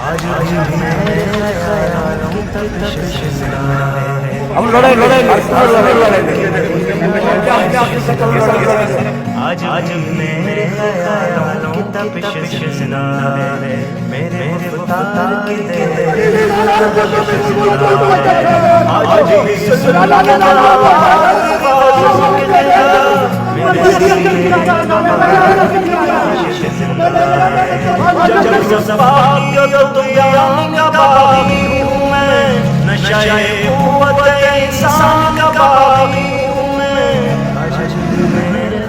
آج بھی میرے خیالوں تک تپش زندہ ہے. آج میرے خیالوں کی تپش زندہ ہے. میرے مختار کی دل آج بھی سن کے جب صفائی کا باغی ہوں میں، نشہ قوت انسان کا باغی ہوں میں. میرے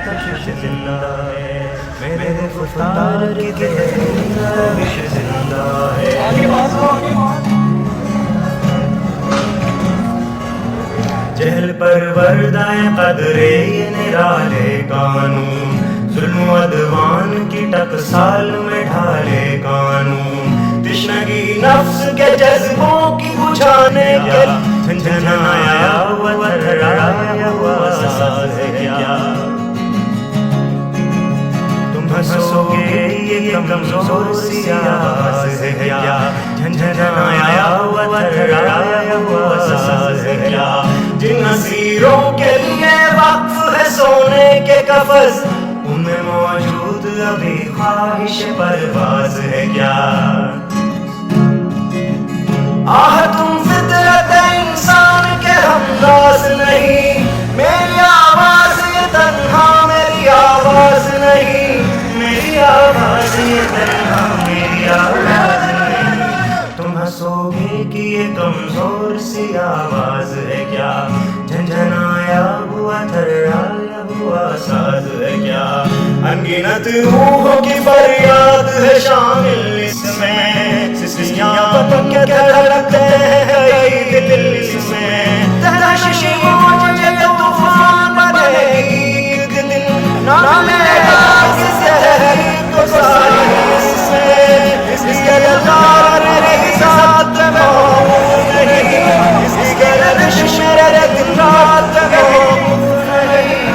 کشش زندہ ہے، میرے گفتار کی کشش زندہ ہے. جہل پروردہ قدرے یہ نرالے قانون، ظلم و عدوان کی ٹکسال میں ڈھالے قانون. تشنگی نفس کے جذبوں کی بجھانے کے جھنجھنایا ہوا تھرایا ہوا ساز ہے کیا. تم ہنسو گے یہ کمزور سی آواز ہے کیا. جھنجھنایا ہوا تھرایا ہوا ساز ہے کیا. جن اسیروں کے لیے وقف ہے سونے کے قفس، ان میں موجود ابھی خواہش پرواز ہے کیا. آہ تم فطرت انسان کے ہمراز نہیں، میری آواز یہ تنہا میری آواز نہیں، میری آواز یہ تنہا میری آواز نہیں. تم ہنسو گے کہ یہ کمزور سی آواز ہے کیا. جھنجھنایا ہوا تھرایا ہوا ساز ہے کیا. انگنت روحوں کی فریاد ہے شامل اس میں، سسیاں بن کے دھڑکتے ہیں کئی دل اس میں. تحشش موج طوفان بنے گی ایک دن، نہ لے گا کسی تحریک کو ساری اس میں. اس کے للکار میری ذات موجود نہیں، اس کے لرزش میرے دن رات موجود نہیں.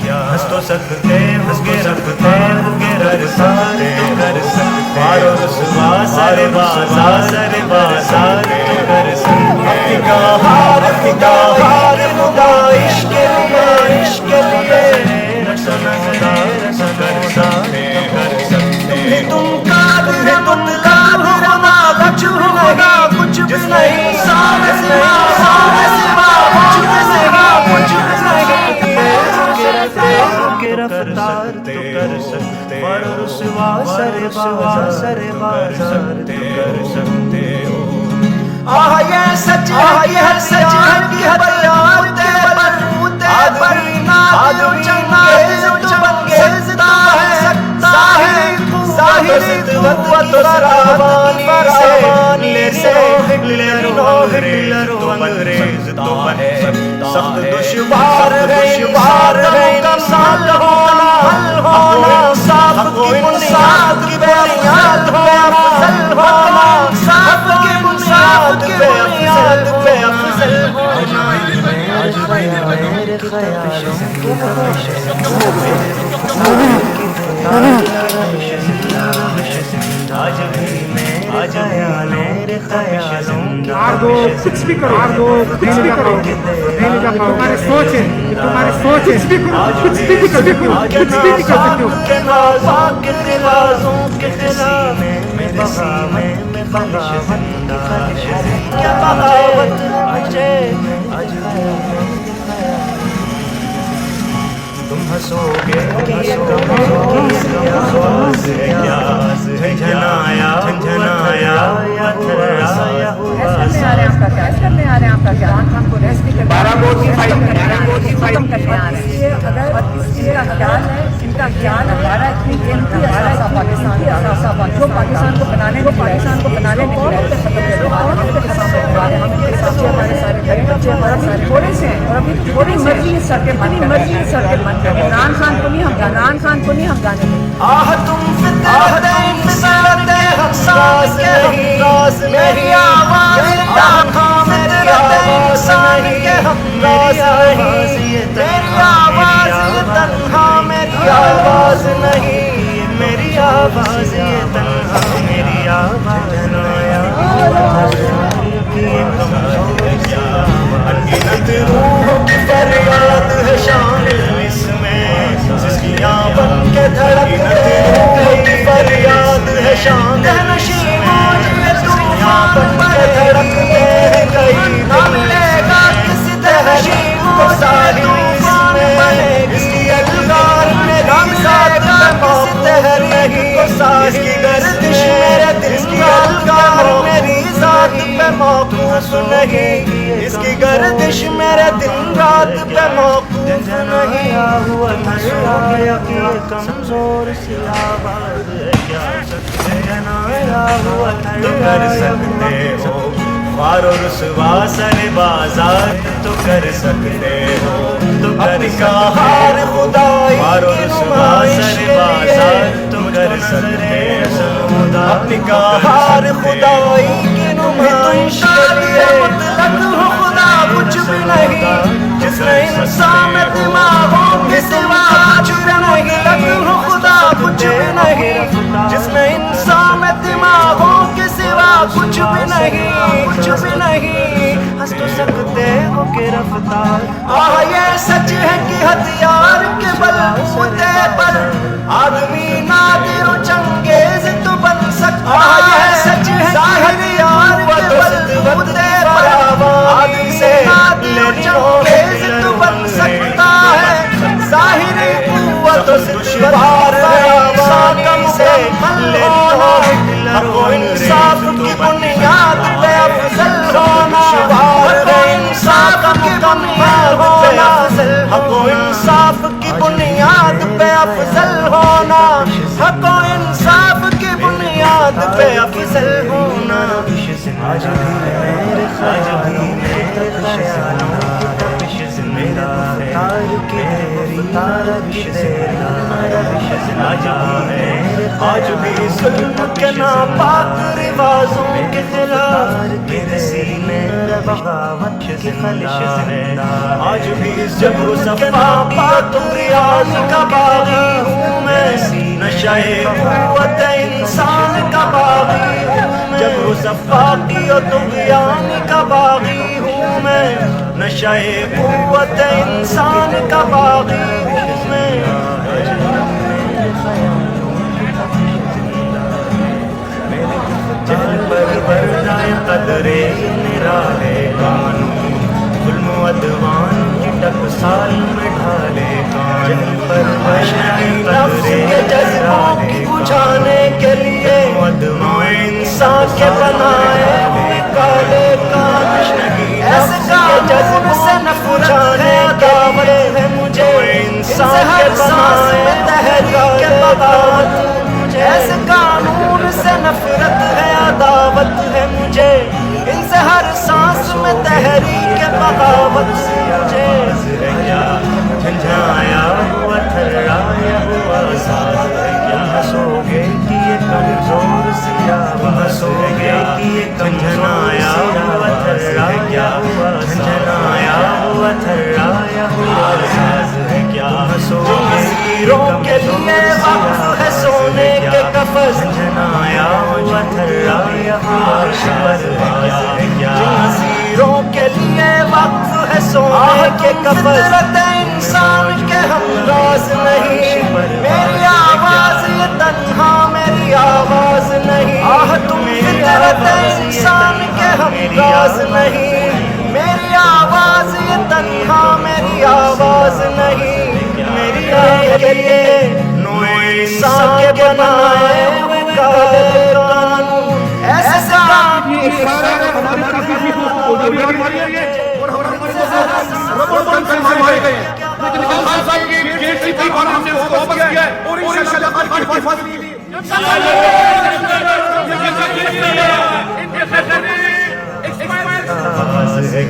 ہنس تو سکتے ہو گے رر سارے کر سکتے، مارو رسوا سر بازار تو کر سکتے. ہار خدا عشق کے لیے رسنا کر سکتے. تم قادر مطلب ہونا کچھ ہوگا کچھ بھی نہیں، سامنے رفتار تو کر سکتے، رسوا سر بازار تو کر سکتے ہو. آہ یہ سچ ہے کہ ہر سچ کی ہتھیار آدمی چنگیز بن ہے ظاہر قوت فراوانی سے. ہٹلر و انگریز تو ہے سخت دشوار ہے انسان ہونا، صاف کی بنیاد کی بنیاد پہ افضل ہونا، صاف کی بنیاد پہ افضل ہونا. میرے خیالوں کی آج بھی میرے خیالوں کچھ بھی کرو نہیں لے جا پاؤ گے، تمہاری سوچ ہے کچھ بھی کر سکتے ہو. تم ہنسو گے جھنجھنایا کرنے آ رہے ہیں آپ کا عمران خان کو ریسٹ بھی ختم کرنے آ رہے ہیں. اگر ان کا خیال ہمارا اتنی قیمتی اثاثہ پاکستان جو پاکستان کو بنانے ہمارے سارے بڑے بچے ہمارے سارے تھوڑے سے ہیں اور ابھی تھوڑی مرضی سر کے بند کریں. عمران خان کو نہیں ہم جانے دیں. آہ تم فطرت میری آواز हमराज नहीं, मेरी आवाज ये तन्हा मेरी आवाज नहीं, मेरी आवाज ये तन्हा मेरी आवाज अनगिनत रूहों की फरियाद है शामिल इसमें, सिसकियां बन के धड़कते हैं, फरियाद है शामिल नशीबों में तूफान बन के धड़कते हैं, कहीं ना मिलेगा किसी तहजीबों से तूफान बने, इसकी अलगार मेरी साथ किसी तहरीक को इसकी गर्दिश मेरे दिल की अलगार मेरी जात पे मौकूफ नहीं, इसकी गर्दिश मेरे दिन रात पे मौकूफ नहीं। कमजोर सी आवाज क्या तो कर सकते हो मारो रुसवा सर बाजार तो कर सकते हो, तो कर का हार खुदाई मारो रुसवा सर बाजार तो कर सकते हो, अपनी का हार खुदाई की नुमाइश के मुतलक हो खुदा कुछ भी नहीं, जिसने इंसान में दिमागों के सिवा कुछ भी नहीं हो खुदा कुछ भी नहीं, जिसमें इंसान में दिमागों के सिवा कुछ भी नहीं, कुछ भी नहीं। हंस तो सकते हो कि रफ्तार ये सच है कि हथियार के बल बूते पर आदमी नादिर चंगेज तो बन सकता है, सच है कि हथियार के बल बूते पर आदमी नादिर चंगेज तो बन सकता है, ज़ाहिरी कुव्वत से बाहर इंसान से होना, हक़ इंसाफ की बुनियाद पे अफजल होना, इंसाफ की बुनियाद पे अफजल, हक़ इंसाफ की बुनियाद पे अफजल होना, हक़ इंसाफ की बुनियाद पे अफजल होना। आज भी मेरे ख्यालों की तपिश जिंदा है, आज भी जुल्म के नापाक रिवाजों के खिलाफ मेरे सीने बगावत की खलिश जिंदा, आज भी जब सफा पाक रियाज का बागी हूँ मैं, नशाए कुव्वत इंसान का बागी हूँ मैं, जब सफा की और तुग़यान का बागी हूँ मैं, नशाए कुव्वत इंसान का बागी हूँ मैं। जल पर जाए कदरे निराले कानून, जुल्म अदवान की टकसाल में ढाले कानून, पर नफ्स के जज्बों की बुझाने के लिए इंसान के बनाए हुए काले कानून, ऐसे जज्ब से न बुझाने का वक्त है मुझे, इंसान के बनाए तहरीक के बगावत, ऐसे कानून से नफरत है अदावत है मुझे, इनसे हर सांस में तहरीक के बगावत से मुझे झंझाया हुआ थर्राया हुआ साज है क्या, हंसोगे कि ये कमजोर सी आवाज है क्या, कि ये झंझनाया हुआ थर्राया हुआ झंझनाया हुआ थर्राया हुआ साज है क्या, हंसोगे हीरों के लिए वक्त है सोने के कफस, झंझनाया हुआ थर्राया हुआ साज है क्या, हीरों के लिए वक्त है सोने के कफस, इंसान के हमराज नहीं, मेरी आवाज ये तन्हा मेरी आवाज नहीं, तुम फितरत इंसान के हमराज नहीं, मेरी आवाज ये तन्हा मेरी आवाज नहीं, मेरी के लिए इंसान के बनाए हुए कानून, ऐसे कानून